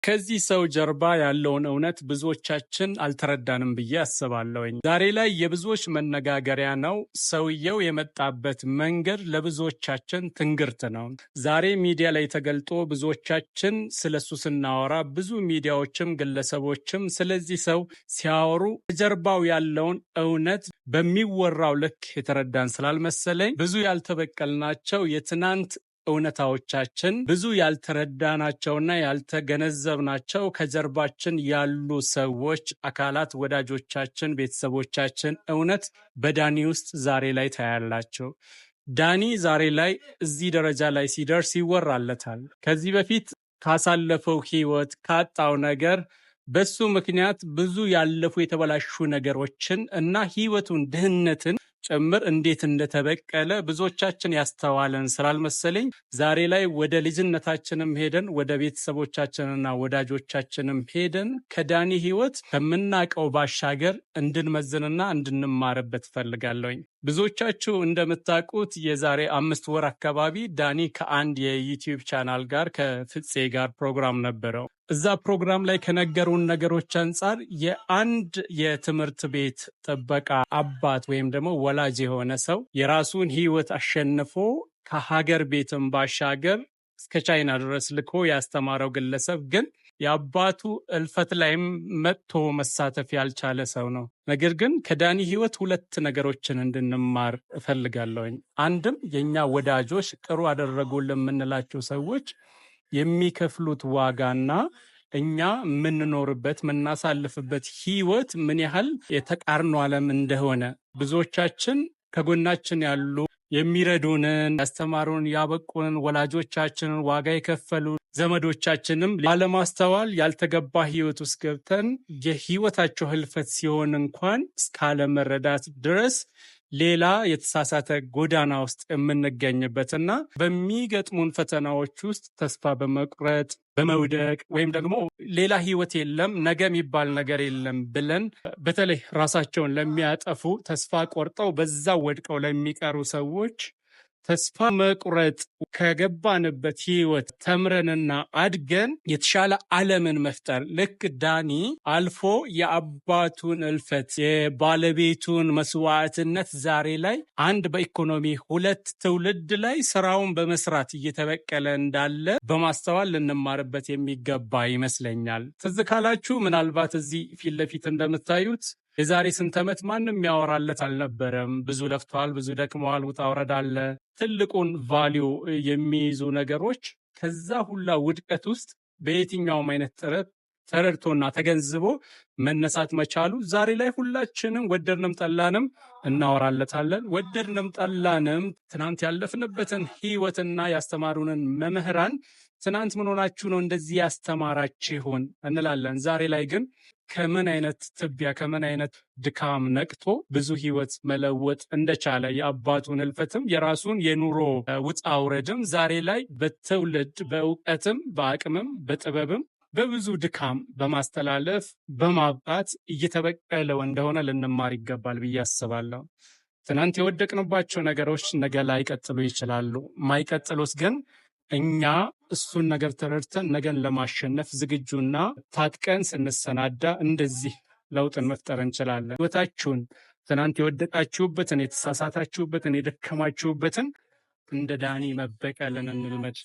ከዚህ ሰው ጀርባ ያለውን እውነት ብዙዎቻችን አልተረዳንም ብዬ አስባለሁኝ። ዛሬ ላይ የብዙዎች መነጋገሪያ ነው። ሰውየው የመጣበት መንገድ ለብዙዎቻችን ትንግርት ነው። ዛሬ ሚዲያ ላይ ተገልጦ ብዙዎቻችን ስለሱ ስናወራ፣ ብዙ ሚዲያዎችም ግለሰቦችም ስለዚህ ሰው ሲያወሩ ከጀርባው ያለውን እውነት በሚወራው ልክ የተረዳን ስላልመሰለኝ ብዙ ያልተበቀልናቸው የትናንት እውነታዎቻችን ብዙ ያልተረዳናቸውና ያልተገነዘብናቸው ከጀርባችን ያሉ ሰዎች፣ አካላት፣ ወዳጆቻችን፣ ቤተሰቦቻችን እውነት በዳኒ ውስጥ ዛሬ ላይ ታያላቸው። ዳኒ ዛሬ ላይ እዚህ ደረጃ ላይ ሲደርስ ይወራለታል። ከዚህ በፊት ካሳለፈው ህይወት ካጣው ነገር በሱ ምክንያት ብዙ ያለፉ የተበላሹ ነገሮችን እና ህይወቱን ድህነትን ጭምር እንዴት እንደተበቀለ ብዙዎቻችን ያስተዋለን ስላልመሰለኝ ዛሬ ላይ ወደ ልጅነታችንም ሄደን ወደ ቤተሰቦቻችንና ወዳጆቻችንም ሄደን ከዳኒ ህይወት ከምናቀው ባሻገር እንድንመዝንና እንድንማርበት ፈልጋለሁኝ። ብዙዎቻችሁ እንደምታውቁት የዛሬ 5 ወር አካባቢ ዳኒ ከአንድ የዩቲዩብ ቻናል ጋር ከፍፄ ጋር ፕሮግራም ነበረው። እዛ ፕሮግራም ላይ ከነገሩን ነገሮች አንጻር የአንድ የትምህርት ቤት ጥበቃ አባት ወይም ደግሞ ወላጅ የሆነ ሰው የራሱን ህይወት አሸንፎ ከሀገር ቤትም ባሻገር እስከ ቻይና ድረስ ልኮ ያስተማረው ግለሰብ ግን የአባቱ እልፈት ላይም መጥቶ መሳተፍ ያልቻለ ሰው ነው። ነገር ግን ከዳኒ ህይወት 2 ነገሮችን እንድንማር እፈልጋለሁኝ። አንድም የኛ ወዳጆች ጥሩ አደረጉልን የምንላቸው ሰዎች የሚከፍሉት ዋጋና እኛ የምንኖርበት የምናሳልፍበት ህይወት ምን ያህል የተቃርኖ ዓለም እንደሆነ ብዙዎቻችን ከጎናችን ያሉ የሚረዱንን፣ ያስተማሩን፣ ያበቁንን ወላጆቻችንን ዋጋ የከፈሉ ዘመዶቻችንም ባለማስተዋል ያልተገባ ህይወት ውስጥ ገብተን የህይወታቸው ህልፈት ሲሆን እንኳን እስካለመረዳት ድረስ ሌላ የተሳሳተ ጎዳና ውስጥ የምንገኝበትና በሚገጥሙን ፈተናዎች ውስጥ ተስፋ በመቁረጥ በመውደቅ ወይም ደግሞ ሌላ ህይወት የለም ነገ የሚባል ነገር የለም ብለን በተለይ ራሳቸውን ለሚያጠፉ ተስፋ ቆርጠው በዛው ወድቀው ለሚቀሩ ሰዎች ተስፋ መቁረጥ ከገባንበት ህይወት ተምረንና አድገን የተሻለ ዓለምን መፍጠር ልክ ዳኒ አልፎ የአባቱን እልፈት የባለቤቱን መስዋዕትነት ዛሬ ላይ አንድ በኢኮኖሚ 2 ትውልድ ላይ ስራውን በመስራት እየተበቀለ እንዳለ በማስተዋል ልንማርበት የሚገባ ይመስለኛል። ትዝ ካላችሁ ምናልባት እዚህ ፊት ለፊት እንደምታዩት የዛሬ ስንት ዓመት ማንም ያወራለት አልነበረም። ብዙ ለፍተዋል፣ ብዙ ደክመዋል፣ ውጣ ውረድ አለ። ትልቁን ቫሊዩ የሚይዙ ነገሮች ከዛ ሁላ ውድቀት ውስጥ በየትኛውም አይነት ጥረት ተረድቶና ተገንዝቦ መነሳት መቻሉ ዛሬ ላይ ሁላችንም ወደድንም ጠላንም እናወራለታለን። ወደድንም ጠላንም ትናንት ያለፍንበትን ህይወትና ያስተማሩንን መምህራን ትናንት ምን ሆናችሁ ነው እንደዚህ ያስተማራችሁን እንላለን። ዛሬ ላይ ግን ከምን አይነት ትቢያ ከምን አይነት ድካም ነቅቶ ብዙ ህይወት መለወጥ እንደቻለ የአባቱን ህልፈትም የራሱን የኑሮ ውጣ ውረድም ዛሬ ላይ በትውልድ በእውቀትም በአቅምም በጥበብም በብዙ ድካም በማስተላለፍ በማብቃት እየተበቀለው እንደሆነ ልንማር ይገባል ብዬ አስባለሁ። ትናንት የወደቅንባቸው ነገሮች ነገ ላይ ቀጥሉ ይችላሉ። ማይቀጥሉት ግን እኛ እሱን ነገር ተረድተን ነገን ለማሸነፍ ዝግጁና ታጥቀን ስንሰናዳ እንደዚህ ለውጥን መፍጠር እንችላለን። ህይወታችሁን ትናንት የወደቃችሁበትን፣ የተሳሳታችሁበትን፣ የደከማችሁበትን እንደ ዳኒ መበቀልን እንልመድ።